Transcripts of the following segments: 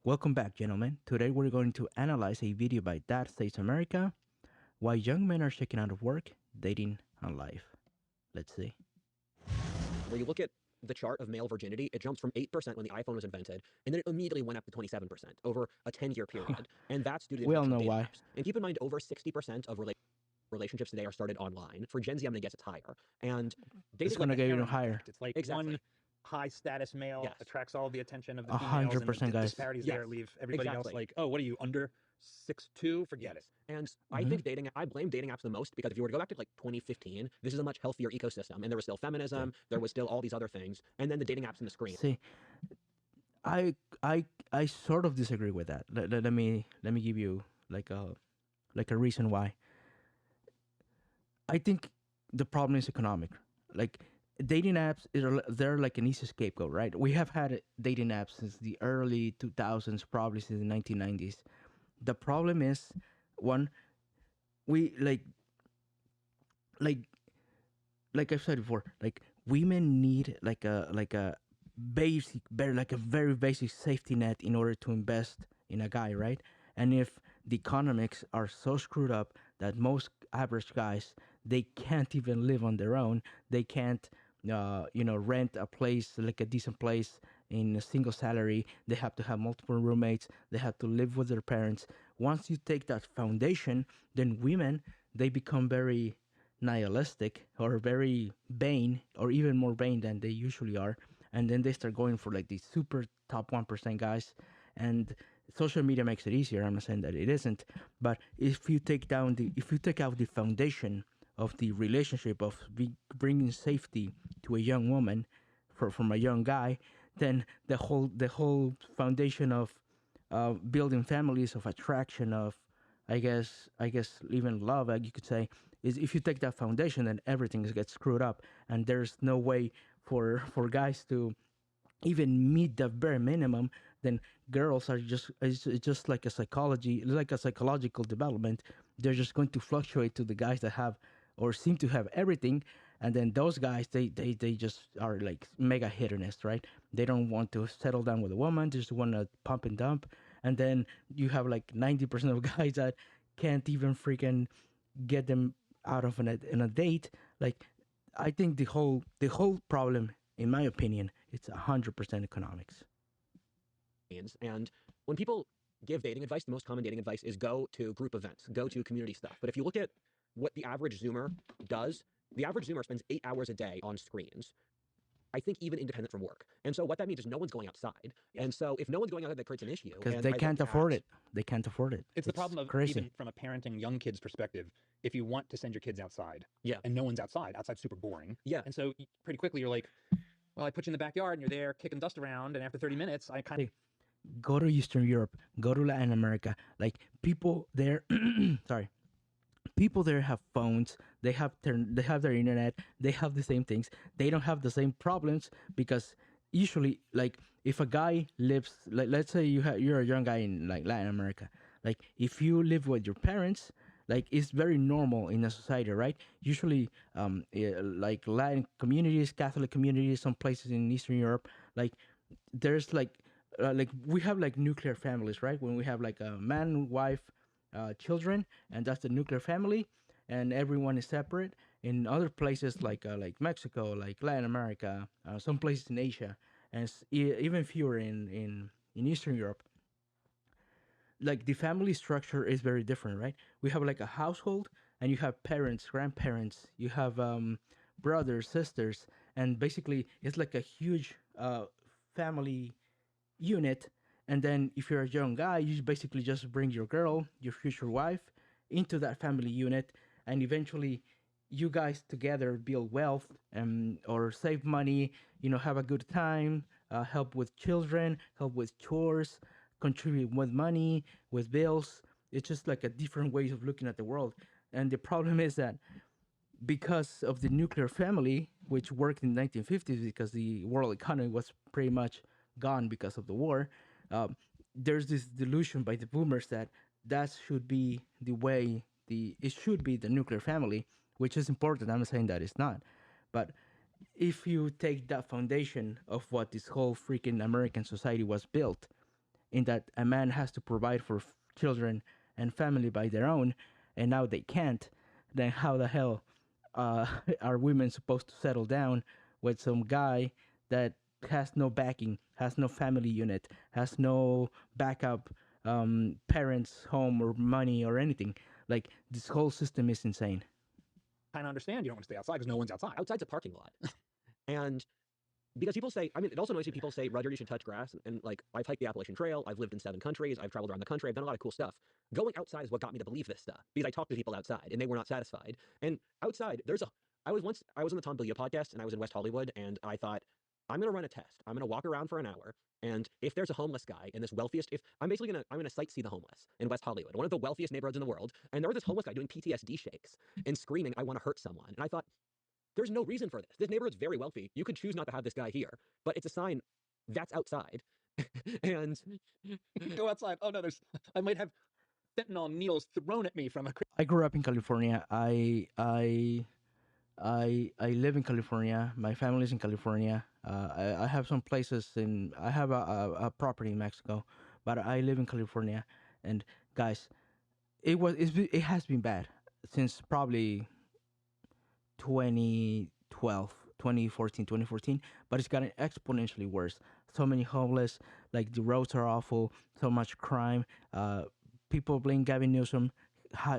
Welcome back, gentlemen. Today we're going to analyze a video by Dad Says America, Why Young Men Are Checking Out of Work, Dating, and Life. Let's see. Where you look at the chart of male virginity, it jumps from 8% when the iPhone was invented, and then it immediately went up to 27% over a 10-year period. And that's due to the We all introduction know of dating why. apps. And keep in mind, over 60% of relationships today are started online. For Gen Z, I'm going to guess it's higher. And dating It's going to the get even harem higher. effect. It's like Exactly. one high status male Yes. attracts all the attention of the females, and 100%, the guys. disparities Yes. there leave everybody else Exactly. like, oh, what are you, under 6'2"? Forget it. And I think I blame dating apps the most because if you were to go back to like 2015, this is a much healthier ecosystem. And there was still feminism, there was still all these other things. And then the dating apps and the screen. See, I sort of disagree with that. Let me give you like a reason why. I think the problem is economic. Like dating apps, they're like an easy scapegoat, right? We have had dating apps since the early 2000s, probably since the 1990s. The problem is, one, we like I've said before, like women need like a basic, very basic safety net in order to invest in a guy, right? And if the economics are so screwed up that most average guys, they can't even live on their own, they can't rent a place, like a decent place in a single salary. They have to have multiple roommates, they have to live with their parents. Once you take that foundation, then women, they become very nihilistic or very vain, or even more vain than they usually are, and then they start going for like these super top 1% guys. And social media makes it easier. I'm not saying that it isn't, but if you take out the foundation of the relationship of bringing safety to a young woman from a young guy, then the whole foundation of building families, of attraction, of I guess even love, like you could say, is if you take that foundation, then everything gets screwed up, and there's no way for guys to even meet the bare minimum. Then girls are it's just like a psychological development. They're just going to fluctuate to the guys that have or seem to have everything, and then those guys, they just are like mega hedonists, right? They don't want to settle down with a woman, they just want to pump and dump. And then you have like 90% of guys that can't even freaking get them out of in a date. Like, I think the whole problem, in my opinion, it's 100% economics. And when people give dating advice, the most common dating advice is go to group events, go to community stuff. But if you look at what the average Zoomer does, the average Zoomer spends 8 hours a day on screens. I think even independent from work. And so what that means is no one's going outside. Yes. And so if no one's going outside, that creates an issue. Because they can't afford it. They can't afford it. It's the problem of crazy. Even from a parenting young kids perspective, if you want to send your kids outside, yeah, and no one's outside's super boring. Yeah. And so pretty quickly you're like, well, I put you in the backyard and you're there kicking dust around, and after 30 minutes, I kind of... Go to Eastern Europe, go to Latin America. Like, people there, sorry. People there have phones, they have their internet, they have the same things. They don't have the same problems because usually, like, if a guy lives, like, let's say you're a young guy in like Latin America, like if you live with your parents, like, it's very normal in a society, right? Usually, like Latin communities, Catholic communities, some places in Eastern Europe, like there's like we have like nuclear families, right? When we have like a man, wife, children, and that's the nuclear family, and everyone is separate. In other places like Mexico, like Latin America, some places in Asia, and even fewer in Eastern Europe, like the family structure is very different, right? We have like a household, and you have parents, grandparents, you have brothers, sisters, and basically it's like a huge family unit. And then if you're a young guy, you basically just bring your girl, your future wife, into that family unit, and eventually you guys together build wealth, or save money, have a good time, help with children, help with chores, contribute with money, with bills. It's just like a different way of looking at the world. And the problem is that because of the nuclear family, which worked in the 1950s because the world economy was pretty much gone because of the war, there's this delusion by the boomers that should be the way it should be, the nuclear family, which is important. I'm not saying that it's not, but if you take that foundation of what this whole freaking American society was built in that a man has to provide for children and family by their own, and now they can't, then how the hell are women supposed to settle down with some guy that has no backing, has no family unit, has no backup, parents, home, or money, or anything? Like, this whole system is insane. Kind of understand you don't want to stay outside because no one's outside. Outside's a parking lot. And because people say, I mean, it also annoys me people say, Rudyard, you should touch grass. And like, I've hiked the Appalachian Trail. I've lived in 7 countries. I've traveled around the country. I've done a lot of cool stuff. Going outside is what got me to believe this stuff because I talked to people outside and they were not satisfied. And outside, I was on the Tom Bilyeu podcast and I was in West Hollywood and I thought, I'm going to run a test. I'm going to walk around for an hour. And if there's a homeless guy in this wealthiest, if I'm basically I'm going to sightsee the homeless in West Hollywood, one of the wealthiest neighborhoods in the world. And there was this homeless guy doing PTSD shakes and screaming, I want to hurt someone. And I thought, there's no reason for this. This neighborhood's very wealthy. You could choose not to have this guy here, but it's a sign that's outside. And Go outside. Oh no, I might have fentanyl needles thrown at me from a. I grew up in California. I live in California. My family's in California. I have some places I have a property in Mexico, but I live in California. And guys, it has been bad since probably 2012, 2014, but it's gotten exponentially worse. So many homeless, like the roads are awful, so much crime. People blame Gavin Newsom.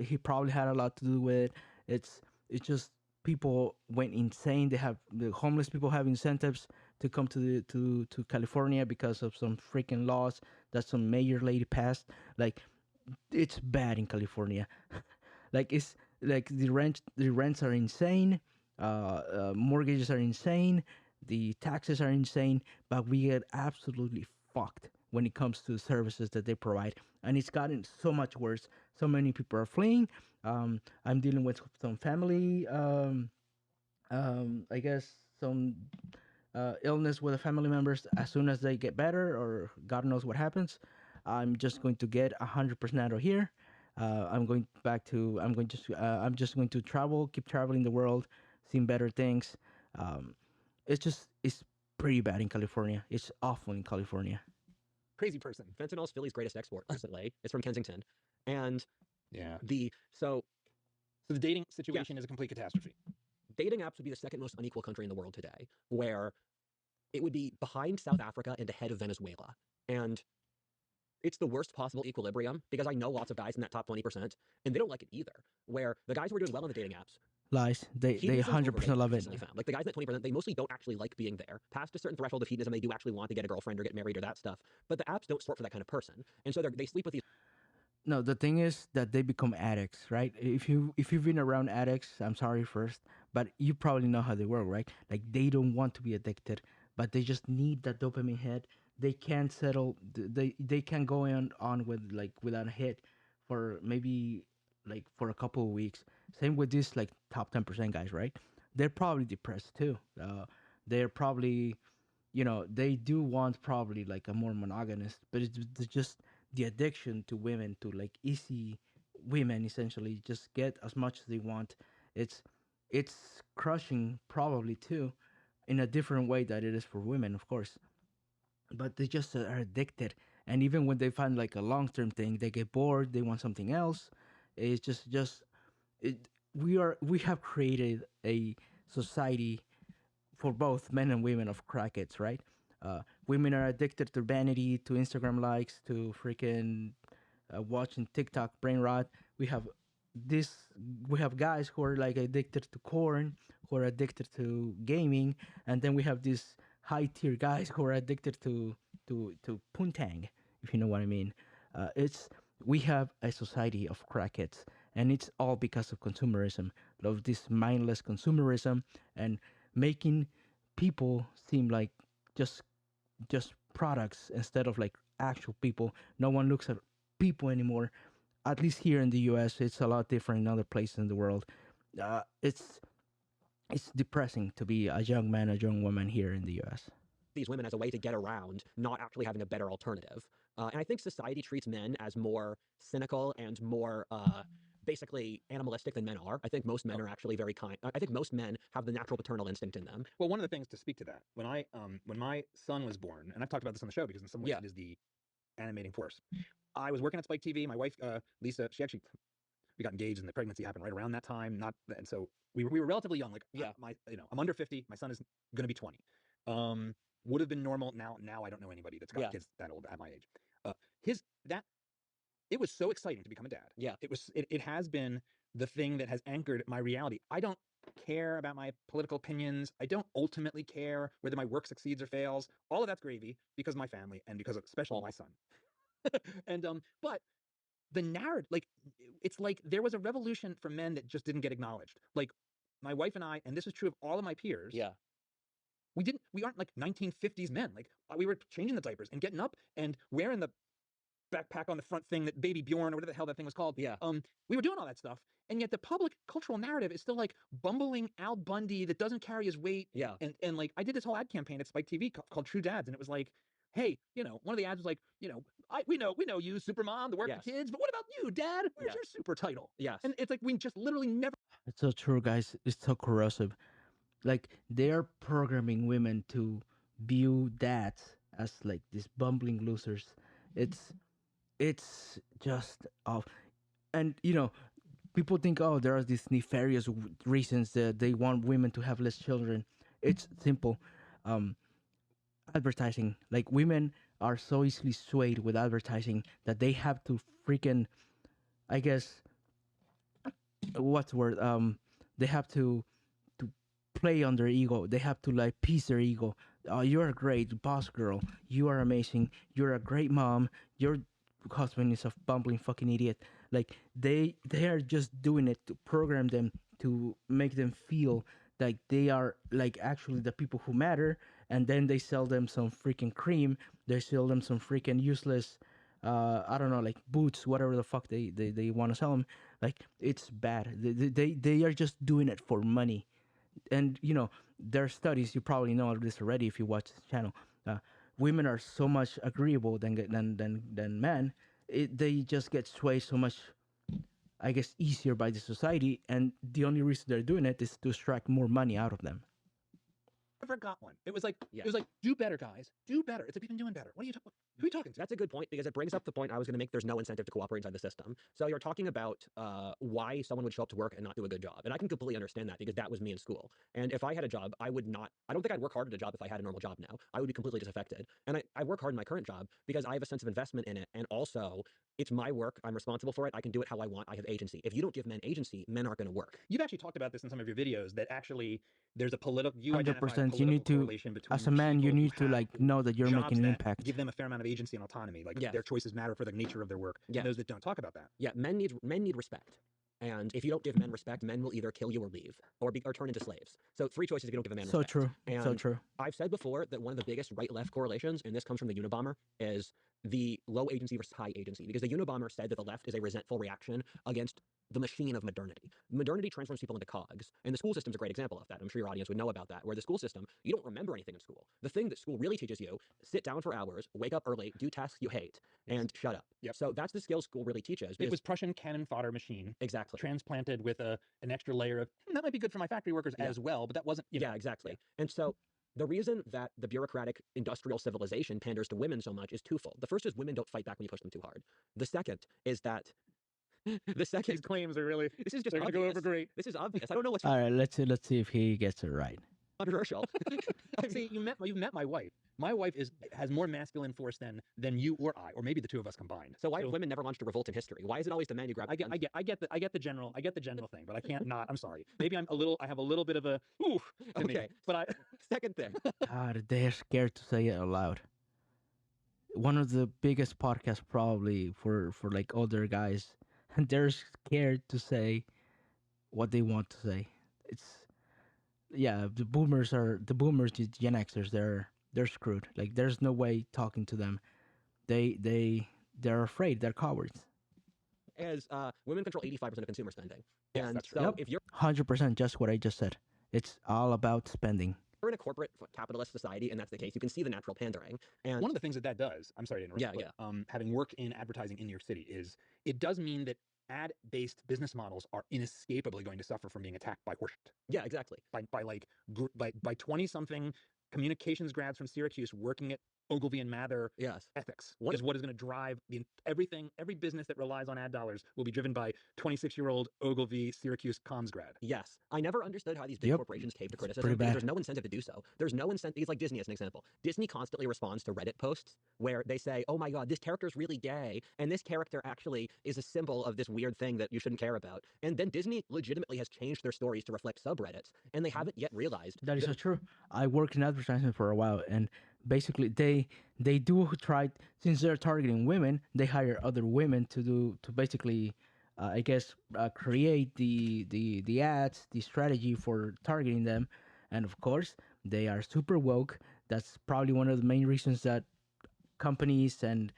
He probably had a lot to do with it. It's just people went insane. The homeless people have incentives to come to California because of some freaking laws that some mayor lady passed. Like, it's bad in California. Like, it's like the rents are insane, mortgages are insane, the taxes are insane, but we get absolutely fucked when it comes to services that they provide, and it's gotten so much worse. So many people are fleeing. I'm dealing with some family, I guess some illness with the family members. As soon as they get better, or God knows what happens, I'm just going to get 100% out of here. I'm just going to travel, keep traveling the world, seeing better things. It's pretty bad in California. It's awful in California. Crazy person. fentanyl's Philly's greatest export recently. It's from Kensington. And Yeah. So the dating situation is a complete catastrophe. dating apps would be the second most unequal country in the world today, where it would be behind South Africa and ahead of Venezuela. And it's the worst possible equilibrium because I know lots of guys in that top 20%, and they don't like it either. Where the guys who are doing well on the dating apps, Lies. They hedonism's 100% overrated, love it. recently found. Like the guys in that 20%, they mostly don't actually like being there. Past a certain threshold of hedonism, they do actually want to get a girlfriend or get married or that stuff. But the apps don't sort for that kind of person, and so they sleep with these. No, the thing is that they become addicts, right? If you've been around addicts, I'm sorry first, but you probably know how they work, right? Like, they don't want to be addicted, but they just need that dopamine hit. They can't settle. They can't go on with, like, without a hit for maybe, like, for a couple of weeks. Same with this, like, top 10% guys, right? They're probably depressed too. They're probably, they do want probably like a more monogamous, but it's just the addiction to women, to like easy women, essentially just get as much as they want. It's it's crushing probably too, in a different way that it is for women, of course, but they just are addicted. And even when they find like a long-term thing, they get bored, they want something else. It's just it we have created a society for both men and women of crackheads, right? Women are addicted to vanity, to Instagram likes, to freaking watching TikTok brain rot. We have this. We have guys who are like addicted to corn, who are addicted to gaming, and then we have these high tier guys who are addicted to puntang, if you know what I mean. It's We have a society of crackheads, and it's all because of consumerism, of this mindless consumerism, and making people seem like just just products instead of like actual people. No one looks at people anymore. At least here in the U.S., it's a lot different in other places in the world. It's depressing to be a young man, a young woman here in the U.S. These women as a way to get around not actually having a better alternative. And I think society treats men as more cynical and more basically animalistic than men are. I think most men are actually very kind. I think most men have the natural paternal instinct in them. Well, one of the things to speak to that, when my son was born, and I've talked about this on the show because in some ways Yeah. it is the animating force. I was working at Spike TV. My wife, Lisa, we got engaged and the pregnancy happened right around that time. And so we were relatively young. Like, Yeah. I'm under 50. My son is going to be 20. Would have been normal. Now I don't know anybody that's got Yeah. kids that old at my age. It was so exciting to become a dad. Yeah. It has been the thing that has anchored my reality. I don't care about my political opinions. I don't ultimately care whether my work succeeds or fails. All of that's gravy because of my family and because of especially my son. And but the narrative, like, it's like there was a revolution for men that just didn't get acknowledged. Like, my wife and I, and this is true of all of my peers. Yeah. We aren't like 1950s men. Like, we were changing the diapers and getting up and wearing the backpack on the front thing, that Baby Bjorn or whatever the hell that thing was called. Yeah. We were doing all that stuff, and yet the public cultural narrative is still like bumbling Al Bundy that doesn't carry his weight. Yeah. And like, I did this whole ad campaign at Spike TV called True Dads, and it was like, hey, one of the ads was like, we know you, Supermom, the work Yes. the kids, but what about you, Dad? Where's Yes. your super title? Yes. And it's like we just literally never. It's so true, guys. It's so corrosive. Like, they're programming women to view dads as like these bumbling losers. It's just off. And people think, oh, there are these nefarious reasons that they want women to have less children. It's simple. Advertising. Like, women are so easily swayed with advertising that they have to freaking, I guess, what's the word? They have to play on their ego. They have to like piece their ego. Oh, you're a great boss girl. You are amazing. You're a great mom. Your husband is a bumbling fucking idiot. Like, they are just doing it to program them, to make them feel like they are like actually the people who matter. And then they sell them some freaking cream. They sell them some freaking useless, I don't know, like boots, whatever the fuck they want to sell them. Like, it's bad. They are just doing it for money. And there are studies, you probably know this already if you watch this channel. Women are so much agreeable than men. They just get swayed so much, I guess, easier by the society, and the only reason they're doing it is to extract more money out of them. Never got one. It was like, Yeah. it was like, do better, guys. Do better. It's like, we've been doing better. What are you talking? Who are you talking to? That's a good point, because it brings up the point I was going to make. There's no incentive to cooperate inside the system. So you're talking about why someone would show up to work and not do a good job. And I can completely understand that, because that was me in school. And if I had a job, I don't think I'd work hard at a job if I had a normal job now. I would be completely disaffected. And I work hard in my current job because I have a sense of investment in it. And also, it's my work. I'm responsible for it. I can do it how I want. I have agency. If you don't give men agency, men aren't going to work. You've actually talked about this in some of your videos, that actually there's a political, you identify a 100%. You need political to, correlation between as a man, you people who need to have like know that you're jobs making an that impact. give them a fair amount of agency and autonomy. Like, Yes. their choices matter for the nature of their work. Yes. And those that don't talk about that. Yeah, men need respect. And if you don't give men respect, men will either kill you or leave, or turn into slaves. So 3 choices if you don't give a man So respect. true. And So true. I've said before that one of the biggest right-left correlations, and this comes from the Unabomber, is the low agency versus high agency. Because the Unabomber said that the left is a resentful reaction against the machine of modernity. Modernity transforms people into cogs, and the school system's a great example of that. I'm sure your audience would know about that, where the school system, you don't remember anything in school. The thing that school really teaches you, sit down for hours, wake up early, do tasks you hate, and shut up. Yep. So that's the skill school really teaches. It was Prussian cannon fodder machine. Exactly. Transplanted with an extra layer of, that might be good for my factory workers as well, but that wasn't, Yeah, exactly. And so the reason that the bureaucratic industrial civilization panders to women so much is twofold. The first is women don't fight back when you push them too hard. The second is that These claims are really, this is just they're going to obvious. go over great. This is obvious. I don't know what's All right, let's see if he gets it right. controversial. See, you've met my wife. My wife has more masculine force than you or I, or maybe the two of us combined. So why have women never launched a revolt in history? Why is it always the men who grab? I get the general thing, but I can't not. I'm sorry. Maybe I have a little bit of a ooh. to me, Okay, but second thing. God, they're scared to say it aloud. One of the biggest podcasts probably for like older guys, and they're scared to say what they want to say. It's the boomers, the Gen Xers. They're screwed. Like, there's no way talking to them. They're afraid. They're cowards. As women control 85% of consumer spending, Yes, and that's so true. if you're 100%, just what I just said. It's all about spending. in a corporate capitalist society, and that's the case, you can see the natural pandering. And one of the things that does, I'm sorry to interrupt, but, having worked in advertising in New York City, is it does mean that ad-based business models are inescapably going to suffer from being attacked by horseshit. Yeah, exactly. By 20-something communications grads from Syracuse working at Ogilvy and Mather Yes. ethics One is what is going to drive everything. Every business that relies on ad dollars will be driven by 26-year-old Ogilvy Syracuse comms grad. Yes. I never understood how these big Yep. corporations cave to It's criticism pretty because bad. there's no incentive to do so. There's no incentive. It's like Disney as an example. Disney constantly responds to Reddit posts where they say, oh my God, this character is really gay. And this character actually is a symbol of this weird thing that you shouldn't care about. And then Disney legitimately has changed their stories to reflect subreddits. And they haven't yet realized That is so true. I worked in advertising for a while, and basically they do try, since they're targeting women, they hire other women to basically, I guess, create the ads, the strategy for targeting them, and of course they are super woke. That's probably one of the main reasons that companies and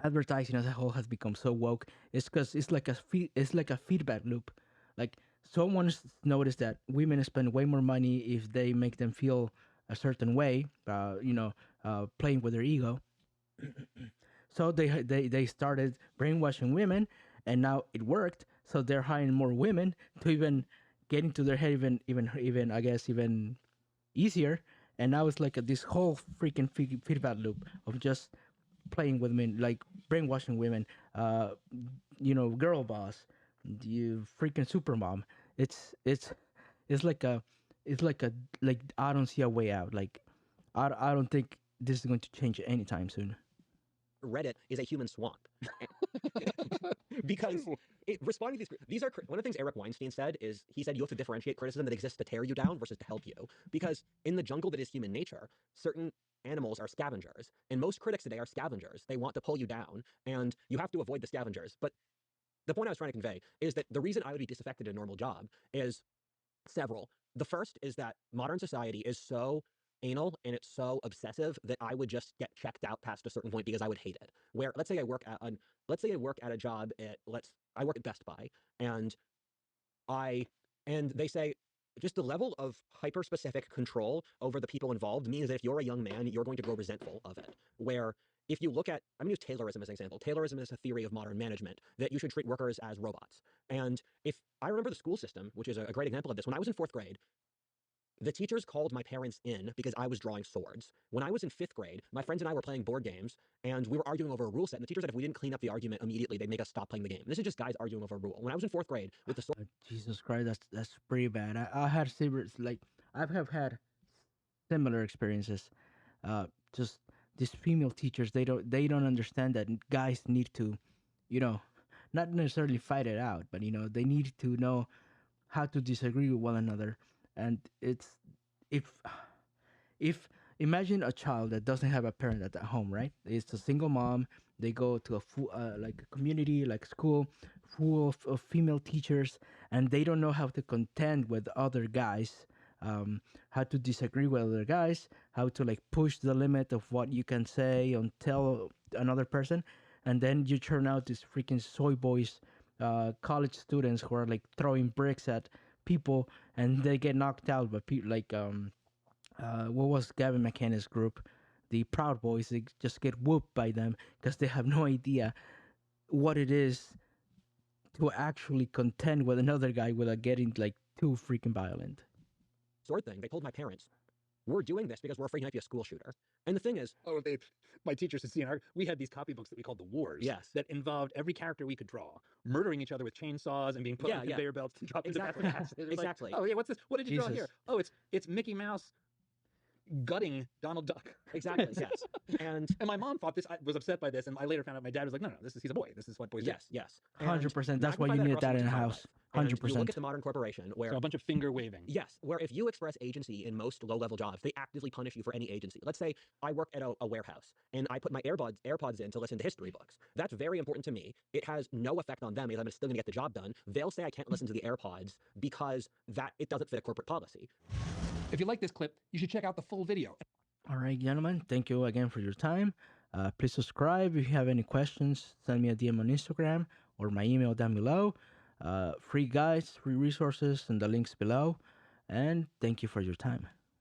advertising as a whole has become so woke. It's because it's like a feedback loop. Like someone's noticed that women spend way more money if they make them feel a certain way, playing with their ego. So they started brainwashing women, and now it worked. So they're hiring more women to even get into their head even I guess even easier. And now it's like this whole freaking feedback loop of just playing with men, like brainwashing women. Girl boss, you freaking super mom. It's like a like I don't see a way out. Like I don't think this is going to change anytime soon. Reddit is a human swamp. Because responding to these are one of the things Eric Weinstein said is he said you have to differentiate criticism that exists to tear you down versus to help you. Because in the jungle that is human nature, certain animals are scavengers, and most critics today are scavengers. They want to pull you down, and you have to avoid the scavengers. But the point I was trying to convey is that the reason I would be disaffected in a normal job is several. The first is that modern society is so anal and it's so obsessive that I would just get checked out past a certain point because I would hate it. Where let's say I work at a job at I work at Best Buy and I and they say just the level of hyper specific control over the people involved means that if you're a young man, you're going to grow resentful of it. Where if you look at, I'm going to use Taylorism as an example. Taylorism is a theory of modern management that you should treat workers as robots. And if I remember the school system, which is a great example of this, when I was in fourth grade, the teachers called my parents in because I was drawing swords. When I was in fifth grade, my friends and I were playing board games, and we were arguing over a rule set. And the teacher said if we didn't clean up the argument immediately, they'd make us stop playing the game. And this is just guys arguing over a rule. When I was in fourth grade with the sword, Jesus Christ, that's pretty bad. I had similar, like I have had similar experiences. Just these female teachers, they don't understand that guys need to, you know, not necessarily fight it out, but they need to know how to disagree with one another. And it's if if imagine a child that doesn't have a parent at the home, right? It's a single mom. They go to a full like a community, like school, full of female teachers, and they don't know how to contend with other guys, how to disagree with other guys, how to like push the limit of what you can say and tell another person, and then you turn out these freaking soy boys, college students who are like throwing bricks at people, and they get knocked out by people like what was Gavin McKenna's group, the Proud Boys. They just get whooped by them because they have no idea what it is to actually contend with another guy without getting like too freaking violent. sword thing, they told my parents, we're doing this because we're afraid you might be a school shooter. And the thing is, My teachers at CNR, we had these copybooks that we called the Wars. Yes. That involved every character we could draw, murdering each other with chainsaws and being put on conveyor belts and dropped Exactly. into acid. It was Exactly. Like, oh yeah, what's this? What did you draw here? Jesus. Oh, it's Mickey Mouse gutting Donald Duck. Exactly, yes. And And my mom thought this. I was upset by this, and I later found out my dad was like, no, he's a boy. This is what boys do. yes. 100%. That's why magnify you that needed across that the in a entire house. life. And you 100%. look at the modern corporation where So a bunch of finger waving. yes, where if you express agency in most low-level jobs, they actively punish you for any agency. Let's say I work at a warehouse and I put my AirPods in to listen to history books. That's very important to me. It has no effect on them because I'm still going to get the job done. They'll say I can't listen to the AirPods because it doesn't fit a corporate policy. If you like this clip, you should check out the full video. All right, gentlemen. Thank you again for your time. Please subscribe. If you have any questions, send me a DM on Instagram or my email down below. Free guides, free resources, and the links below. And thank you for your time.